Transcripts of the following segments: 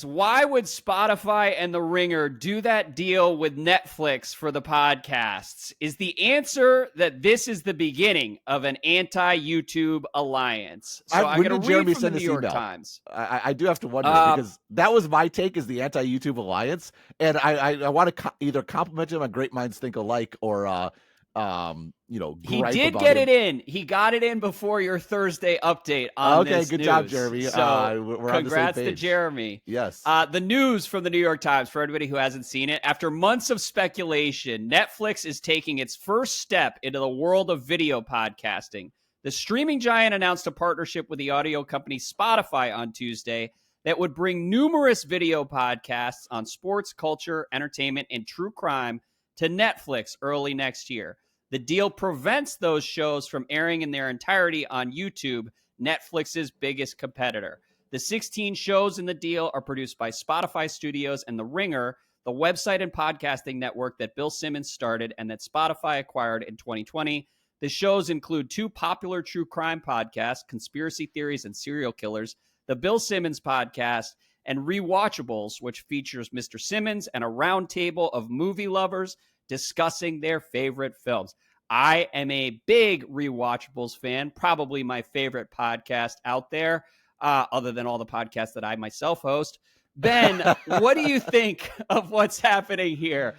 Why would Spotify and The Ringer do that deal with Netflix for the podcasts? Is the answer that this is the beginning of an anti-YouTube alliance? So I'm going to read from the New York Times. I do have to wonder, because that was my take, is the anti-YouTube alliance. And I want to either compliment him on Great Minds Think Alike or he did get it in. He got it in before your Thursday update on this good news. Job, Jeremy. So we're congrats on the same to page. Jeremy. Yes. The news from the New York Times, for everybody who hasn't seen it. After months of speculation, Netflix is taking its first step into the world of video podcasting. The streaming giant announced a partnership with the audio company Spotify on Tuesday that would bring numerous video podcasts on sports, culture, entertainment, and true crime to Netflix early next year. The deal prevents those shows from airing in their entirety on YouTube, Netflix's biggest competitor. The 16 shows in the deal are produced by Spotify Studios and The Ringer, the website and podcasting network that Bill Simmons started and that Spotify acquired in 2020. The shows include 2 popular true crime podcasts, Conspiracy Theories and Serial Killers, the Bill Simmons podcast, and Rewatchables, which features Mr. Simmons and a roundtable of movie lovers discussing their favorite films. I am a big Rewatchables fan, probably my favorite podcast out there, other than all the podcasts that I myself host. Ben, what do you think of what's happening here?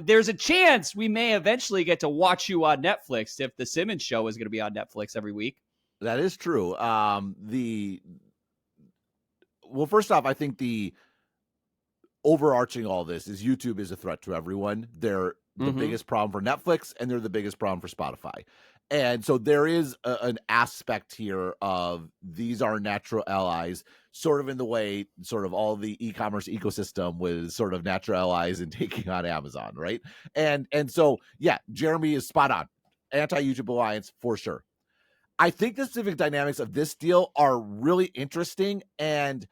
There's a chance we may eventually get to watch you on Netflix if the Simmons show is going to be on Netflix every week. That is true. Well, first off, I think the overarching all this is YouTube is a threat to everyone. They're the biggest problem for Netflix, and they're the biggest problem for Spotify. And so there is an aspect here of these are natural allies, sort of in the way sort of all the e-commerce ecosystem was sort of natural allies in taking on Amazon, right? And so, yeah, Jeremy is spot on. Anti-YouTube alliance for sure. I think the specific dynamics of this deal are really interesting and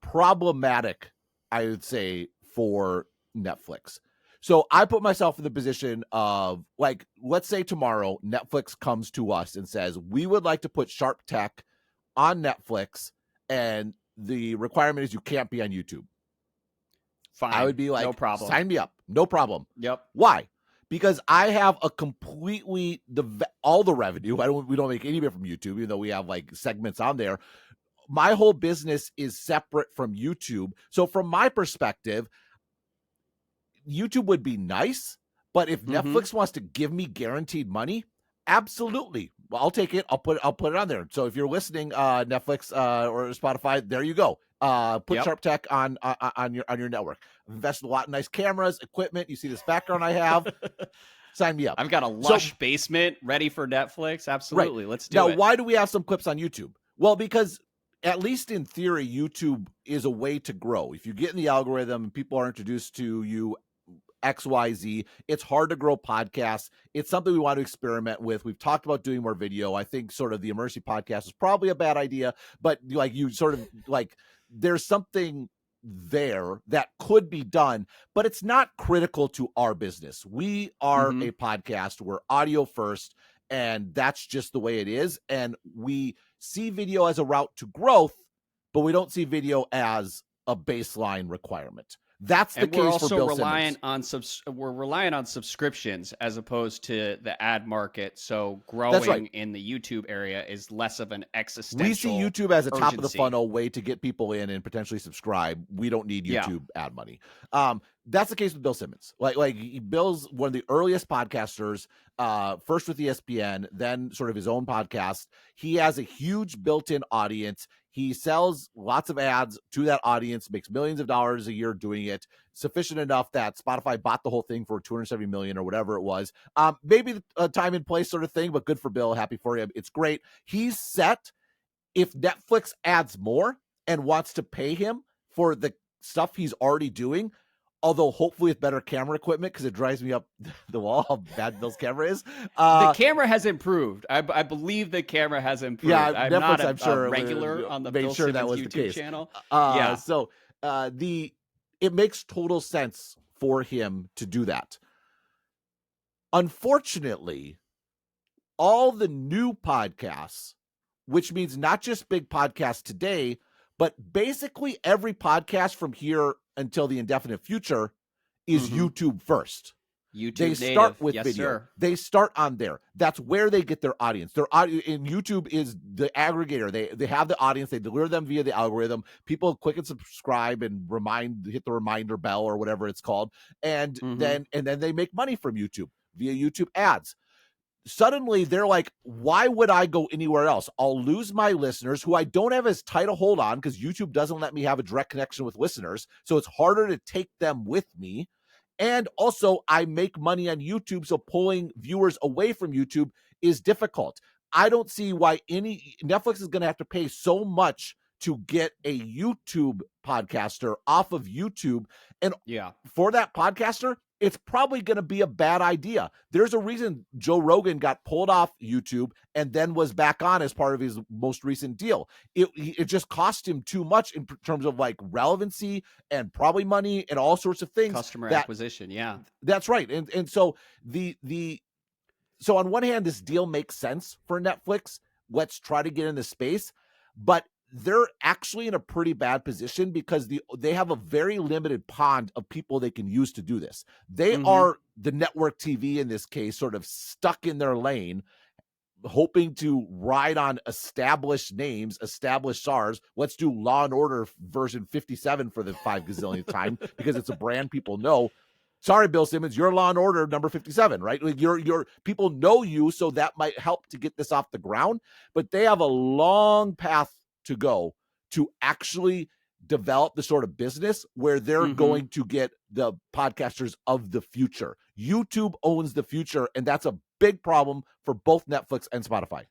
problematic, I would say, for Netflix. So I put myself in the position of, like, let's say tomorrow Netflix comes to us and says, we would like to put Sharp Tech on Netflix, and the requirement is you can't be on YouTube. Fine. I would be like, no problem. Sign me up. No problem. Yep. Why? Because I have a completely, all the revenue, we don't make any of it from YouTube, even though we have like segments on there. My whole business is separate from YouTube. So from my perspective, YouTube would be nice, but if Netflix wants to give me guaranteed money, absolutely. Well, I'll take it. I'll put it on there. So if you're listening, Netflix or Spotify, there you go. Put Sharp Tech on your network. I've invested a lot in nice cameras, equipment. You see this background I have. Sign me up. I've got a lush basement ready for Netflix. Absolutely. Right. Let's do it. Now, why do we have some clips on YouTube? Well, because at least in theory, YouTube is a way to grow. If you get in the algorithm and people are introduced to you XYZ, it's hard to grow podcasts. It's something we want to experiment with. We've talked about doing more video. I think sort of the immersive podcast is probably a bad idea, but like you sort of like there's something there that could be done, but it's not critical to our business. We are a podcast. We're audio first, and that's just the way it is. And we see video as a route to growth, but we don't see video as a baseline requirement. That's the case for Bill Simmons. We're reliant on subscriptions as opposed to the ad market. So growing in the YouTube area is less of an existential We see YouTube as a top of the urgency. funnel way to get people in and potentially subscribe. We don't need YouTube ad money. That's the case with Bill Simmons. Like Bill's one of the earliest podcasters, first with ESPN, then sort of his own podcast. He has a huge built-in audience. He sells lots of ads to that audience, makes millions of dollars a year doing it, sufficient enough that Spotify bought the whole thing for $270 million or whatever it was. Maybe a time and place sort of thing, but good for Bill. Happy for him. It's great. He's set. If Netflix adds more and wants to pay him for the stuff he's already doing, although hopefully with better camera equipment, because it drives me up the wall how bad Bill's camera is. The camera has improved. I believe the camera has improved. Yeah, I'm Netflix, not I'm sure regular on the Bill sure Simmons that was YouTube the case. channel. So it makes total sense for him to do that. Unfortunately, all the new podcasts, which means not just big podcasts today, But basically every podcast from here until the indefinite future is YouTube first. YouTube they native. start with yes, video. Sir. They start on there. That's where they get their audience. Their audience in YouTube is the aggregator. They have the audience. They deliver them via the algorithm. People click and subscribe and hit the reminder bell or whatever it's called, and then they make money from YouTube via YouTube ads. Suddenly they're like, why would I go anywhere else? I'll lose my listeners who I don't have as tight a hold on because YouTube doesn't let me have a direct connection with listeners. So it's harder to take them with me. And also, I make money on YouTube, so pulling viewers away from YouTube is difficult. I don't see why Netflix is going to have to pay so much to get a YouTube podcaster off of YouTube. And for that podcaster, it's probably going to be a bad idea. There's a reason Joe Rogan got pulled off YouTube and then was back on as part of his most recent deal. It just cost him too much in terms of like relevancy and probably money and all sorts of things. Customer acquisition. Yeah, that's right. And so so on one hand, this deal makes sense for Netflix. Let's try to get in the space, but they're actually in a pretty bad position because they have a very limited pond of people they can use to do this. They are the network TV in this case, sort of stuck in their lane, hoping to ride on established names, established stars. Let's do Law and Order version 57 for the 5 gazillionth time because it's a brand people know. Sorry, Bill Simmons, you're Law and Order number 57, right? Like your people know you, so that might help to get this off the ground. But they have a long path to go to actually develop the sort of business where they're going to get the podcasters of the future. YouTube owns the future, and that's a big problem for both Netflix and Spotify.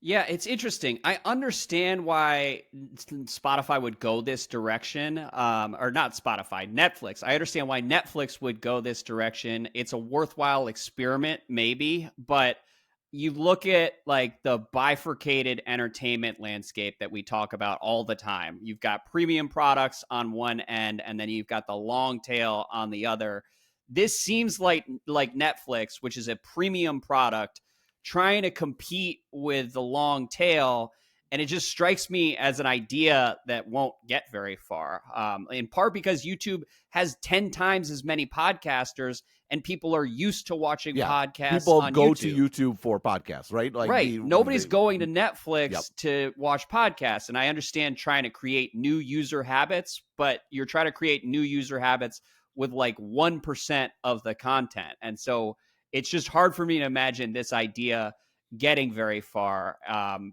Yeah, it's interesting. I understand why Spotify would go this direction, or not Spotify, Netflix. I understand why Netflix would go this direction. It's a worthwhile experiment, maybe, but you look at like the bifurcated entertainment landscape that we talk about all the time. You've got premium products on one end, and then you've got the long tail on the other. This seems like Netflix, which is a premium product, trying to compete with the long tail. And it just strikes me as an idea that won't get very far, in part because YouTube has 10 times as many podcasters and people are used to watching podcasts. People go to YouTube for podcasts, right? Like nobody's going to Netflix to watch podcasts. And I understand trying to create new user habits, but you're trying to create new user habits with like 1% of the content. And so it's just hard for me to imagine this idea getting very far.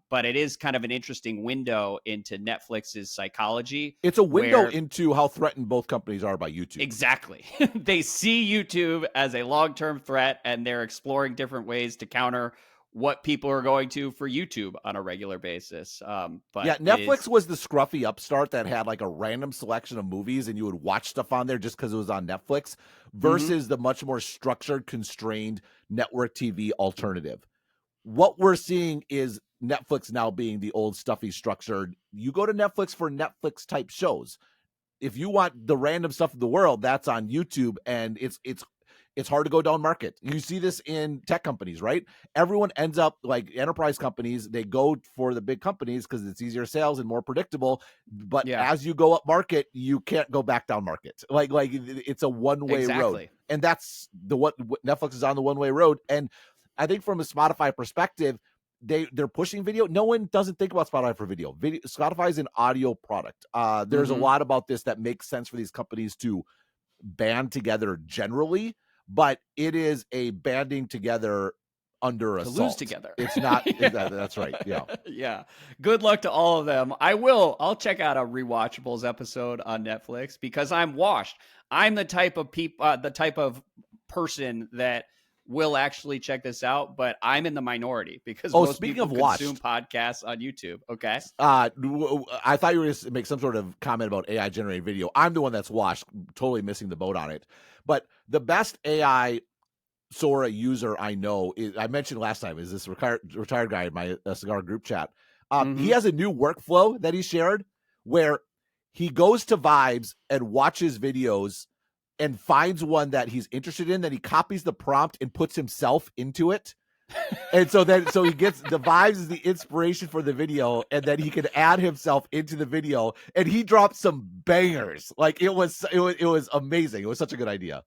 But it is kind of an interesting window into Netflix's psychology. It's a window into how threatened both companies are by YouTube. Exactly. They see YouTube as a long-term threat, and they're exploring different ways to counter what people are going to for YouTube on a regular basis. But yeah, Netflix was the scruffy upstart that had like a random selection of movies and you would watch stuff on there just because it was on Netflix versus the much more structured, constrained network TV alternative. What we're seeing is Netflix now being the old stuffy structured. You go to Netflix for Netflix type shows. If you want the random stuff of the world, that's on YouTube, and it's hard to go down market. You see this in tech companies, right? Everyone ends up like enterprise companies. They go for the big companies because it's easier sales and more predictable. But as you go up market, you can't go back down market. Like it's a one-way road. And that's what Netflix is on the one-way road. And I think from a Spotify perspective, they're pushing video. No one doesn't think about Spotify for video. Spotify is an audio product. There's a lot about this that makes sense for these companies to band together generally, but it is a banding together under assault. To lose together. It's not. That's right. Yeah. Yeah. Good luck to all of them. I'll check out a Rewatchables episode on Netflix because I'm washed. I'm the type of person that will actually check this out, but I'm in the minority because most people consume podcasts on YouTube. Okay. I thought you were going to make some sort of comment about AI generated video. I'm the one that's watched, totally missing the boat on it. But the best AI Sora user I know is, I mentioned last time, is this retired guy in my cigar group chat. He has a new workflow that he shared where he goes to Vibes and watches videos and finds one that he's interested in, then he copies the prompt and puts himself into it. And so he gets the vibes is the inspiration for the video, and then he can add himself into the video, and he dropped some bangers. Like it was amazing. It was such a good idea.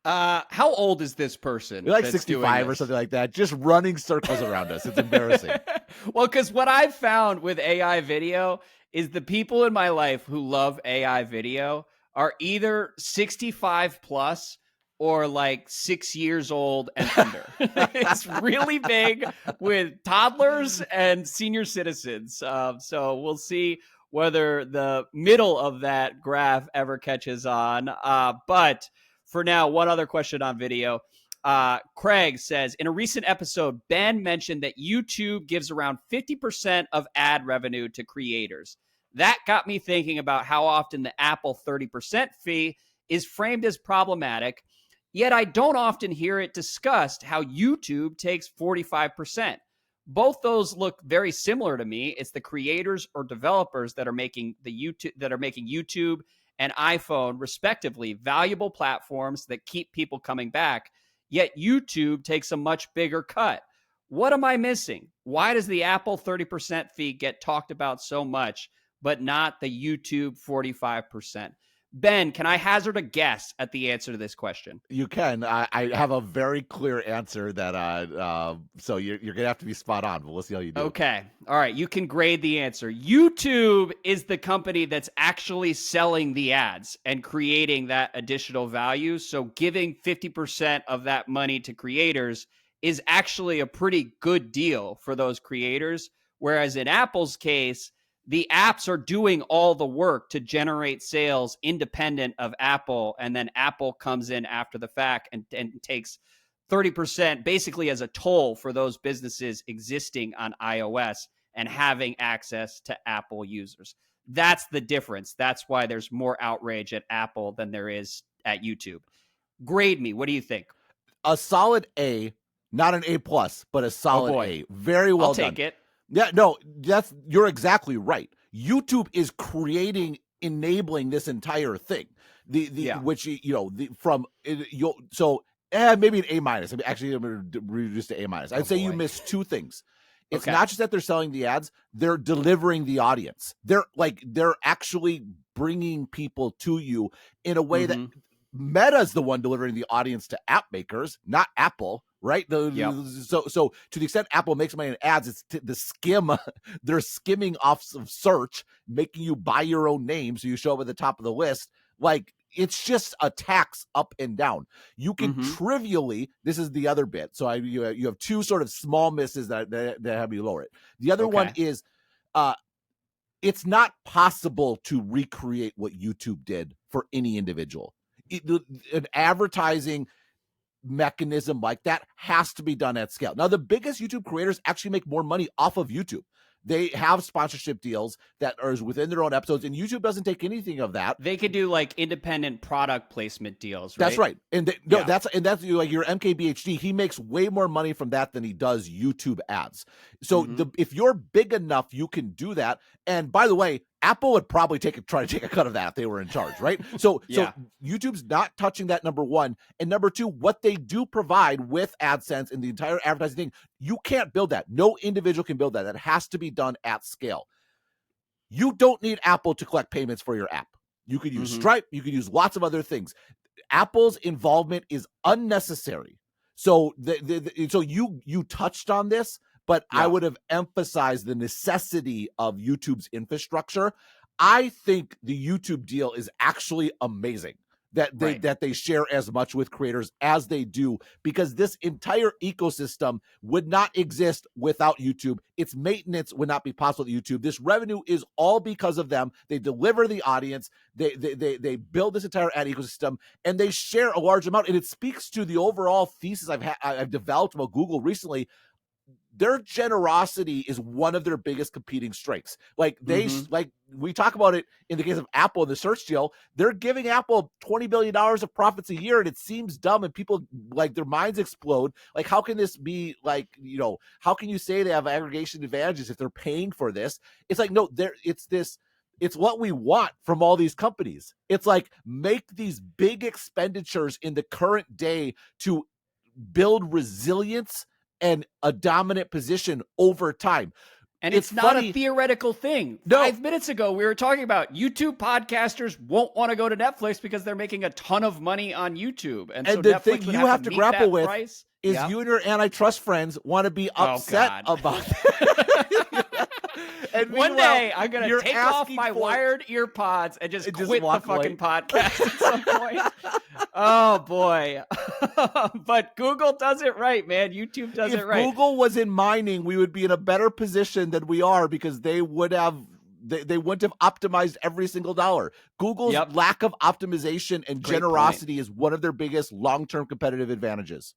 How old is this person? You're like 65 or something like that, just running circles around us. It's embarrassing. Well, because what I've found with AI video is the people in my life who love AI video are either 65 plus or like 6 years old and under. It's really big with toddlers and senior citizens. So we'll see whether the middle of that graph ever catches on. But for now, one other question on video. Craig says, in a recent episode, Ben mentioned that YouTube gives around 50% of ad revenue to creators. That got me thinking about how often the Apple 30% fee is framed as problematic, yet I don't often hear it discussed how YouTube takes 45%. Both those look very similar to me. It's the creators or developers that are making YouTube and iPhone, respectively, valuable platforms that keep people coming back. Yet YouTube takes a much bigger cut. What am I missing? Why does the Apple 30% fee get talked about so much, but not the YouTube 45%? Ben, can I hazard a guess at the answer to this question? You can. I have a very clear answer that so you're gonna have to be spot on, but we'll see how you do. Okay. All right. You can grade the answer. YouTube is the company that's actually selling the ads and creating that additional value. So giving 50% of that money to creators is actually a pretty good deal for those creators. Whereas in Apple's case, the apps are doing all the work to generate sales independent of Apple. And then Apple comes in after the fact and takes 30% basically as a toll for those businesses existing on iOS and having access to Apple users. That's the difference. That's why there's more outrage at Apple than there is at YouTube. Grade me. What do you think? A solid A, not an A plus, but a solid A. Very well done. I'll take it. Yeah, no, you're exactly right. YouTube is enabling this entire thing. Which maybe an A minus. Actually, I'm going to reduce to A minus. I'd say you missed two things. It's not just that they're selling the ads; they're delivering the audience. They're actually bringing people to you in a way that Meta's the one delivering the audience to app makers, not Apple. Right. So to the extent Apple makes money in ads, it's the skim. They're skimming off of search, making you buy your own name so you show up at the top of the list. Like, it's just a tax up and down. You can trivially, this is the other bit. So you have two sort of small misses that have you lower it. The other one is it's not possible to recreate what YouTube did for any individual. An advertising mechanism like that has to be done at scale. Now, the biggest YouTube creators actually make more money off of YouTube. They have sponsorship deals that are within their own episodes, and YouTube doesn't take anything of that. They could do like independent product placement deals, right? That's right. And that's like your MKBHD. He makes way more money from that than he does YouTube ads. So if you're big enough, you can do that. And by the way, Apple would probably try to take a cut of that if they were in charge, right? So YouTube's not touching that, number one. And number two, what they do provide with AdSense and the entire advertising thing, you can't build that. No individual can build that. That has to be done at scale. You don't need Apple to collect payments for your app. You could use Stripe. You could use lots of other things. Apple's involvement is unnecessary. So so you touched on this, but I would have emphasized the necessity of YouTube's infrastructure. I think the YouTube deal is actually amazing that they share as much with creators as they do, because this entire ecosystem would not exist without YouTube. Its maintenance would not be possible with YouTube. This revenue is all because of them. They deliver the audience. They build this entire ad ecosystem, and they share a large amount. And it speaks to the overall thesis I've developed about Google recently. Their generosity is one of their biggest competing strengths. Like like we talk about it in the case of Apple and the search deal, they're giving Apple $20 billion of profits a year, and it seems dumb, and people like their minds explode. Like, how can this be how can you say they have aggregation advantages if they're paying for this? It's like, no, it's what we want from all these companies. It's like, make these big expenditures in the current day to build resilience and a dominant position over time. And it's not funny. A theoretical thing. No. 5 minutes ago, we were talking about YouTube podcasters won't want to go to Netflix because they're making a ton of money on YouTube. And so the Netflix thing you have to grapple with price. Is you and your antitrust friends want to be upset about that. And one day I'm going to take off my wired ear pods and just quit the fucking podcast at some point. Oh, boy. But Google does it right, man. YouTube does it right. If Google was in mining, we would be in a better position than we are because they would have they wouldn't have optimized every single dollar. Google's lack of optimization and generosity is one of their biggest long-term competitive advantages.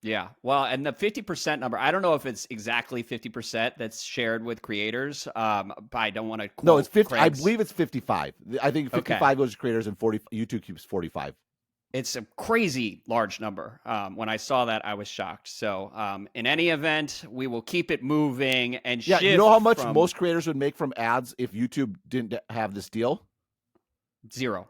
Yeah. Well, and the 50% number, I don't know if it's exactly 50% that's shared with creators. But I don't want to quote No, it's 50. Craig's. I believe it's 55. I think 55 goes to creators and 40 YouTube keeps 45. It's a crazy large number. When I saw that, I was shocked. So in any event, we will keep it moving and shift. You know how much most creators would make from ads if YouTube didn't have this deal? Zero.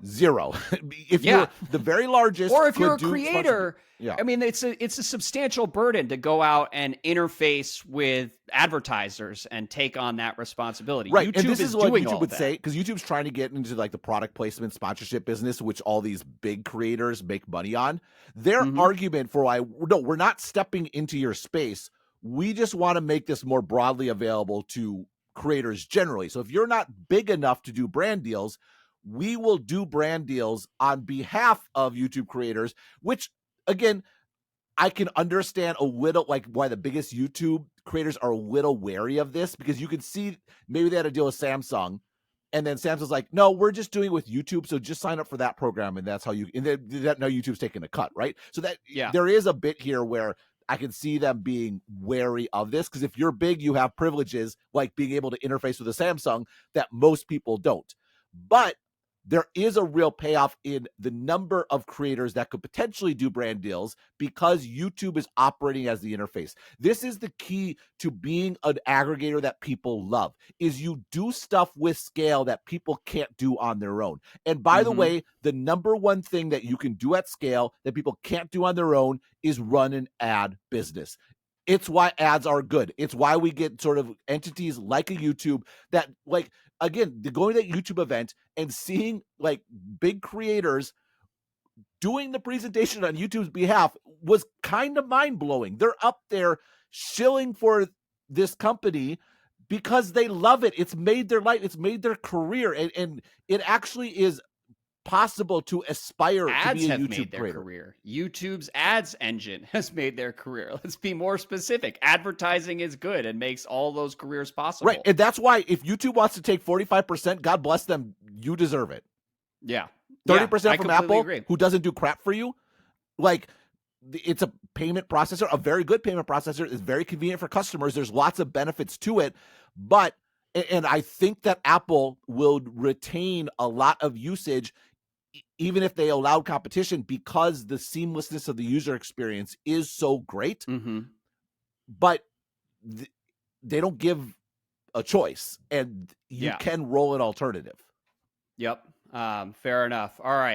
If you're the very largest, or if you're a creator, I mean, it's a substantial burden to go out and interface with advertisers and take on that responsibility. Right, YouTube and this is what YouTube would that. say, because YouTube's trying to get into like the product placement sponsorship business, which all these big creators make money on. Their argument for why we're not stepping into your space. We just want to make this more broadly available to creators generally. So if you're not big enough to do brand deals, we will do brand deals on behalf of YouTube creators, which, again, I can understand a little, like why the biggest YouTube creators are a little wary of this, because you can see maybe they had a deal with Samsung, and then Samsung's like, no, we're just doing it with YouTube, so just sign up for that program, and that's how you, and then now YouTube's taking a cut, right? So that there is a bit here where I can see them being wary of this, because if you're big, you have privileges like being able to interface with a Samsung that most people don't. But there is a real payoff in the number of creators that could potentially do brand deals because YouTube is operating as the interface. This is the key to being an aggregator that people love, is you do stuff with scale that people can't do on their own. And by the way, the number one thing that you can do at scale that people can't do on their own is run an ad business. It's why ads are good. It's why we get sort of entities like a YouTube that, like, again, going to that YouTube event and seeing like big creators doing the presentation on YouTube's behalf was kind of mind-blowing. They're up there shilling for this company because they love it. It's made their life. It's made their career. And it actually is possible to aspire to be a YouTube creator. YouTube's ads engine has made their career. Let's be more specific. Advertising is good and makes all those careers possible. Right. And that's why if YouTube wants to take 45%, God bless them, you deserve it. Yeah. 30% from Apple, who doesn't do crap for you. Like, it's a payment processor, a very good payment processor. It's very convenient for customers. There's lots of benefits to it. But, and I think that Apple will retain a lot of usage even if they allowed competition, because the seamlessness of the user experience is so great. But they don't give a choice, and you can roll an alternative. Yep. Fair enough. All right.